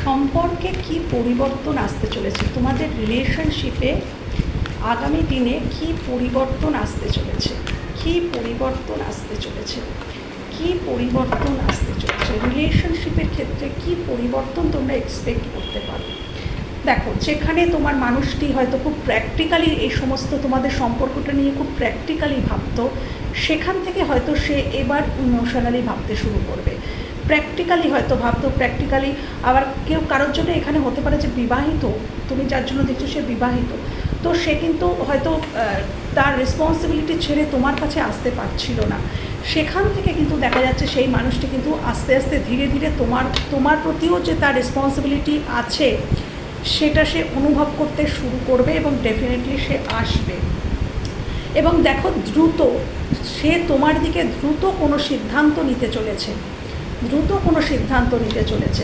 সম্পর্কে কি পরিবর্তন আসতে চলেছে, তোমাদের রিলেশনশিপে আগামী দিনে কি পরিবর্তন আসতে চলেছে, কি পরিবর্তন আসতে চলেছে, কি পরিবর্তন আসতে চলেছে রিলেশনশিপের ক্ষেত্রে কি পরিবর্তন তোমরা এক্সপেক্ট করতে পারো। দেখো, যেখানে তোমার মানুষটি হয়তো খুব প্র্যাকটিক্যালি এই সমস্ত তোমাদের সম্পর্কটা নিয়ে খুব প্র্যাকটিক্যালি ভাবতো, সেখান থেকে হয়তো সে এবার ইমোশনালি ভাবতে শুরু করবে। প্র্যাকটিক্যালি হয়তো ভাবতো, প্র্যাকটিক্যালি আবার কেউ কারোর জন্য এখানে হতে পারে যে বিবাহিত, তুমি যার জন্য দেখছো সে বিবাহিত, তো সে কিন্তু হয়তো তার রেসপন্সিবিলিটি ছেড়ে তোমার কাছে আসতে পারছিল না। সেখান থেকে কিন্তু দেখা যাচ্ছে সেই মানুষটি কিন্তু আস্তে আস্তে ধীরে ধীরে তোমার প্রতিও যে তার রেসপন্সিবিলিটি আছে সেটা সে অনুভব করতে শুরু করবে এবং ডেফিনেটলি সে আসবে। এবং দেখো, দ্রুত সে তোমার দিকে দ্রুত কোনো সিদ্ধান্ত নিতে চলেছে, দ্রুত কোনো সিদ্ধান্ত নিতে চলেছে।